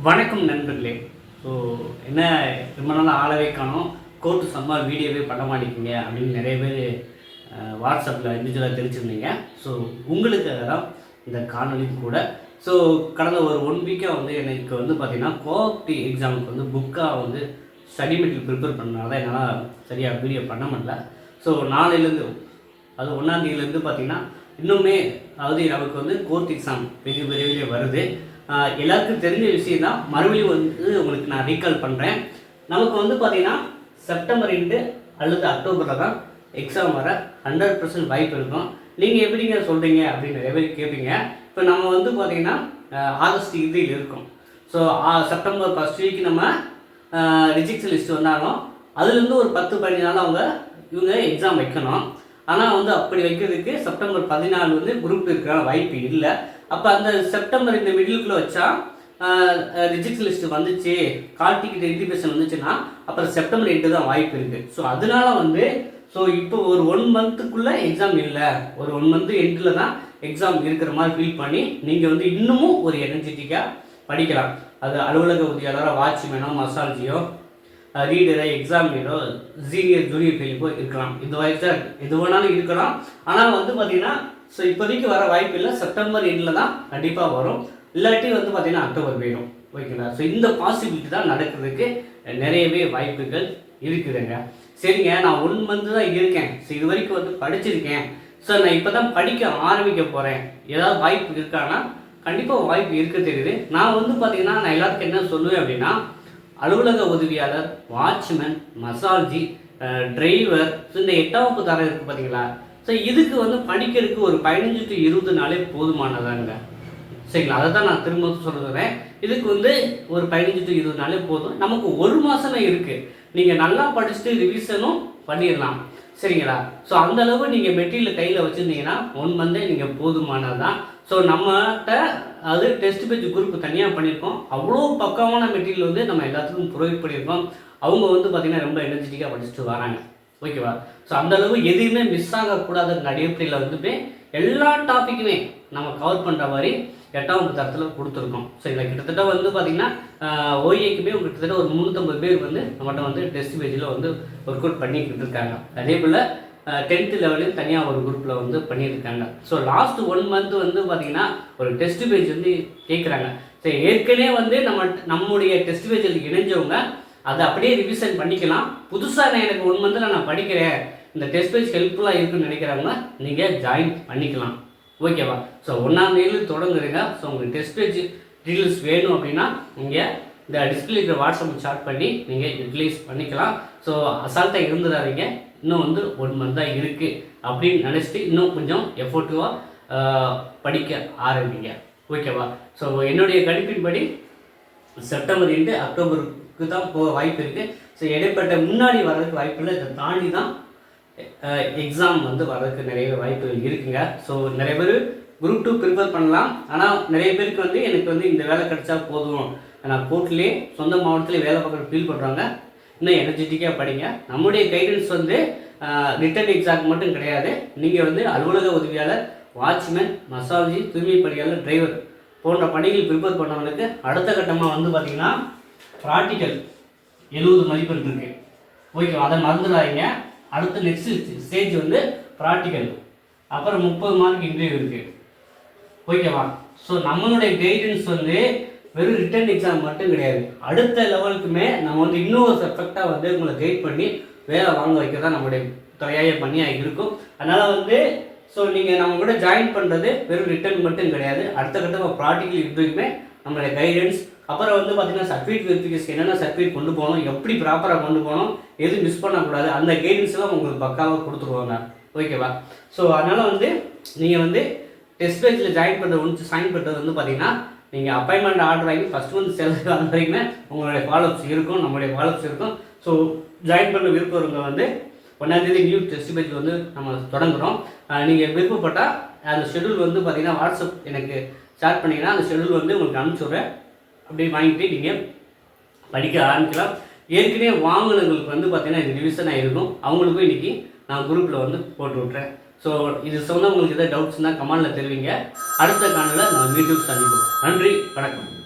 வணக்கம் நண்பர்களே. ஸோ என்ன ரொம்ப நாள் ஆளவே காணோம், கோர்ட்டு சம்மால் வீடியோவே பண்ண மாட்டேங்கிங்க அப்படின்னு நிறைய பேர் வாட்ஸ்அப்பில் இண்டிவிஜுவலாக தெரிஞ்சுருந்தீங்க. ஸோ உங்களுக்காக தான் இந்த காணொலி கூட. ஸோ கடந்த ஒரு 1 வீக்காக வந்து எனக்கு வந்து பார்த்திங்கன்னா கோர்ட் எக்ஸாமுக்கு வந்து புக்காக வந்து ஸ்டடி மெட்டீரியல் ப்ரிப்பேர் பண்ணனால என்னால் சரியாக வீடியோ பண்ண முடியல. ஸோ நாளையிலேருந்து, அது 1ஆம் தேதியிலேருந்து பார்த்திங்கன்னா இன்னுமே, அதாவது நமக்கு வந்து கோர்ட் எக்ஸாம் வெகு விரைவில் வருது. எல்லாருக்கும் தெரிஞ்ச விஷயம் தான், மறுபடியும் வந்து உங்களுக்கு நான் ரீகால் பண்ணுறேன். நமக்கு வந்து பார்த்திங்கன்னா செப்டம்பர் எண்டு அல்லது அக்டோபரில் தான் எக்ஸாம் வர 100% வாய்ப்பு இருக்கும். நீங்கள் எப்படிங்க சொல்கிறீங்க அப்படின்னு நிறைய பேர் கேட்பீங்க. இப்போ நம்ம வந்து பார்த்திங்கன்னா ஆகஸ்ட் இறுதியில் இருக்கும். ஸோ செப்டம்பர் ஃபர்ஸ்ட் வீக் நம்ம ரிஜெக்ஷன் லிஸ்ட் வந்தாலும் அதுலேருந்து ஒரு 10-15 நாள் இவங்க எக்ஸாம் வைக்கணும். ஆனால் வந்து அப்படி வைக்கிறதுக்கு செப்டம்பர் 14 வந்து குரூப் இருக்கிற வாய்ப்பு இல்லை. அப்போ அந்த செப்டம்பர் இந்த மிடிலுக்குள்ளே வச்சா ரிஜெக்ஷன் லிஸ்ட் வந்துச்சு, கால் டிக்கெட் இன்டிமேஷன் வந்துச்சுன்னா அப்புறம் செப்டம்பர் 8 தான் வாய்ப்பு இருக்குது. ஸோ அதனால வந்து இப்போ ஒரு 1 மந்த்துக்குள்ளே எக்ஸாம் இல்லை, ஒரு 1 மந்த் எண்டில் தான் எக்ஸாம் இருக்கிற மாதிரி ஃபீல் பண்ணி நீங்கள் வந்து இன்னமும் ஒரு எனர்ஜெட்டிக்காக படிக்கலாம். அது அலுவலக உதவியாளராக, வாட்ச்மேனோ, மசால்ஜியோ, ரீடரோ, எக்ஸாமினரோ, சீனியர் ஜூனியர் ஃபெயிலுக்கோ இருக்கலாம். இந்த வயசு எது வேணாலும் இருக்கலாம். ஆனால் வந்து பார்த்திங்கன்னா ஸோ இப்போதைக்கு வர வாய்ப்பு இல்லை, செப்டம்பர் எண்டில் தான் கண்டிப்பாக வரும். இல்லாட்டி வந்து பார்த்திங்கன்னா அக்டோபர் போயிடும். ஓகேங்களா? ஸோ இந்த பாசிபிலிட்டி தான் நடக்கிறதுக்கு நிறையவே வாய்ப்புகள் இருக்குதுங்க. சரிங்க, நான் 1 மந்த் தான் இருக்கேன். ஸோ இது வரைக்கும் வந்து படிச்சிருக்கேன். ஸோ நான் இப்போ தான் படிக்க ஆரம்பிக்க போகிறேன், ஏதாவது வாய்ப்பு இருக்கான்னா கண்டிப்பாக வாய்ப்பு இருக்க தெரியுது. நான் வந்து பார்த்திங்கன்னா நான் எல்லாத்துக்கும் என்ன சொல்லுவேன் அப்படின்னா, அலுவலக உதவியாளர், வாட்ச்மேன், மசால்ஜி, டிரைவர், ஸோ இந்த 8ஆம் வகுப்பு தரம் இருக்குது பார்த்தீங்களா? ஸோ இதுக்கு வந்து படிக்கிறதுக்கு ஒரு 15 to 20 நாளே போதுமானதாங்க. சரிங்களா? அதை தான் நான் திரும்ப சொல்லுறேன். இதுக்கு வந்து ஒரு 15 to 20 நாளே போதும். நமக்கு 1 மாதமே இருக்குது. நீங்கள் நல்லா படிச்சுட்டு ரிவிஷனும் பண்ணிடலாம். சரிங்களா? ஸோ அந்தளவு நீங்கள் மெட்டீரியல் கையில் வச்சுருந்தீங்கன்னா 1 மந்தே நீங்கள் போதுமானது தான். ஸோ நம்மகிட்ட அது டெஸ்ட் பேஜ் குரூப் தனியாக பண்ணியிருக்கோம். அவ்வளோ பக்கமான மெட்டீரியல் வந்து நம்ம எல்லாத்துக்கும் ப்ரொவைட் பண்ணியிருக்கோம். அவங்க வந்து பார்த்திங்கன்னா ரொம்ப எனர்ஜெட்டிக்காக படிச்சுட்டு வராங்க. ஓகேவா? ஸோ அந்தளவு எதுவுமே மிஸ் ஆகக்கூடாதுங்கிற அடிப்படையில் வந்துட்டு எல்லா டாப்பிக்குமே நம்ம கவர் பண்ணுற மாதிரி 8ஆம் வகுப்பு தரத்தில் கொடுத்துருக்கோம். சரிங்களா? கிட்டத்தட்ட வந்து பார்த்திங்கன்னா ஓஏக்குமே கிட்டத்தட்ட ஒரு 350 பேர் வந்து நம்மகிட்ட வந்து டெஸ்ட் பேஜில் வந்து ஒர்க் அவுட் பண்ணிக்கிட்டு இருக்காங்க. அதே போல் 10th லெவலையும் தனியாக ஒரு குரூப்பில் வந்து பண்ணியிருக்காங்க. ஸோ லாஸ்ட் 1 மந்த் வந்து பார்த்திங்கன்னா ஒரு டெஸ்ட் பேஜ் வந்து கேட்குறாங்க. சரி, ஏற்கனவே வந்து நம்முடைய டெஸ்ட் பேஜில் இணைஞ்சவங்க அதை அப்படியே ரிவிஷன் பண்ணிக்கலாம். புதுசாக எனக்கு 1 மந்தில் நான் படிக்கிறேன், இந்த டெஸ்ட் பேஜ் ஹெல்ப்ஃபுல்லாக இருக்குன்னு நினைக்கிறவங்க நீங்கள் ஜாயின் பண்ணிக்கலாம். ஓகேவா? ஸோ 1ஆம் தேதியில் தொடங்குறீங்க. ஸோ உங்களுக்கு டெஸ்ட் பேஜ் டீட்டெயில்ஸ் வேணும் அப்படின்னா நீங்கள் இந்த டிஸ்பிளே இருக்கிற வாட்ஸ்அப் சாட் பண்ணி நீங்கள் யூட்டிலைஸ் பண்ணிக்கலாம். ஸோ அசால்ட்டாக இருந்துடாதீங்க. இன்னும் வந்து 1 மந்த் தான் இருக்குது அப்படின்னு நினச்சிட்டு இன்னும் கொஞ்சம் எஃபோர்ட்டிவாக படிக்க ஆரம்பிங்க. ஓகேவா? ஸோ என்னுடைய கணிப்பின்படி செப்டம்பர் எண்டு அக்டோபருக்கு தான் போக வாய்ப்பு இருக்குது. ஸோ இடைப்பட்ட முன்னாடி வர்றதுக்கு வாய்ப்பு இல்லை. இதை தாண்டி தான் எக்ஸாம் வந்து வர்றதுக்கு நிறைய வாய்ப்புகள் இருக்குங்க. ஸோ நிறைய பேர் குரூப் 2 ப்ரிப்பேர் பண்ணலாம். ஆனால் நிறைய பேருக்கு வந்து எனக்கு வந்து இந்த வேலை கிடைச்சா போதும், நான் கோர்ட்லேயே சொந்த மாவட்டத்திலே வேலை பார்க்குற ஃபீல் பண்ணுறாங்க. இன்னும் எனர்ஜெட்டிக்காக படிங்க. நம்முடைய கைடன்ஸ் வந்து ரிட்டன் எக்ஸாம் மட்டும் கிடையாது. நீங்கள் வந்து அலுவலக உதவியாளர், வாட்ச்மேன், மசாலஜி, தூய்மை பணியாளர், டிரைவர் போன்ற பணிகள் ப்ரிப்பேர் பண்ணவங்களுக்கு அடுத்த கட்டமாக வந்து பார்த்திங்கன்னா ப்ராக்டிக்கல் 70 மதிப்பெண் இருக்குது. ஓகேவா? அதை மறந்துடாதீங்க. அடுத்த நெக்ஸ்ட் ஸ்டேஜ் வந்து ப்ராக்டிக்கல், அப்புறம் 30 மார்க் இன்டர்வியூ இருக்குது. ஓகேவா? ஸோ நம்மளுடைய கைடன்ஸ் வந்து வெறும் ரிட்டன் எக்ஸாம் மட்டும் கிடையாது, அடுத்த லெவலுக்குமே நம்ம வந்து இன்னொரு எஃபெக்டாக வந்து உங்களை கைட் பண்ணி வேலை வாங்க வைக்க தான் நம்மளுடைய தொகையாக பண்ணியாக இருக்கும். அதனால் வந்து ஸோ நீங்கள் நம்ம கூட ஜாயின் பண்ணுறது வெறும் ரிட்டன் மட்டும் கிடையாது, அடுத்த கட்டமாக ப்ராக்டிக்கல் இன்டர்வியூமே நம்மளுடைய கைடன்ஸ். அப்புறம் வந்து பார்த்திங்கன்னா சர்டிஃபிகேட் வெரிஃபிகேஷன், என்னென்ன சர்டிஃபிகேட் கொண்டு போகணும், எப்படி ப்ராப்பராக கொண்டு போகணும், எதுவும் மிஸ் பண்ணக்கூடாது, அந்த கைடன்ஸ்லாம் உங்களுக்கு பக்காவாக கொடுத்துருவாங்க. ஓகேவா? ஸோ அதனால் வந்து நீங்கள் வந்து டெஸ்ட் பேஜில் ஜாயின் பண்ணுறது வந்து பார்த்திங்கன்னா நீங்கள் அப்பாயின்மெண்ட் ஆர்டர் வாங்கி ஃபஸ்ட் மந்த் சேலரி வாங்க வரைக்குமே உங்களுடைய ஃபாலோஅப்ஸ் இருக்கும், நம்மளுடைய ஃபாலோஅப்ஸ் இருக்கும். ஸோ ஜாயின் பண்ண விருப்பவங்க வந்து 1ஆம் தேதி நியூ டெஸ்ட் பேஜ் வந்து நம்ம தொடங்குகிறோம். நீங்கள் விருப்பப்பட்டால் அந்த ஷெடியூல் வந்து பார்த்திங்கன்னா வாட்ஸ்அப் எனக்கு ஷேர் பண்ணிங்கன்னா அந்த ஷெடியூல் வந்து உங்களுக்கு அனுப்பிச்சுட்றேன். அப்படியே வாங்கிட்டு நீங்கள் படிக்க ஆரம்பிக்கலாம். ஏற்கனவே வாங்கினவங்களுக்கு வந்து பார்த்திங்கன்னா இது ரிவிஷனாக இருக்கும், அவங்களுக்கும் இன்றைக்கி நான் குரூப்பில் வந்து போட்டு விட்றேன். ஸோ இது சொன்னால் உங்களுக்கு எதாவது டவுட்ஸ்னால் கமெண்டில் தெரிவிங்க. அடுத்த காணொலியில் நம்ம மீண்டும் சந்திப்போம். நன்றி, வணக்கம்.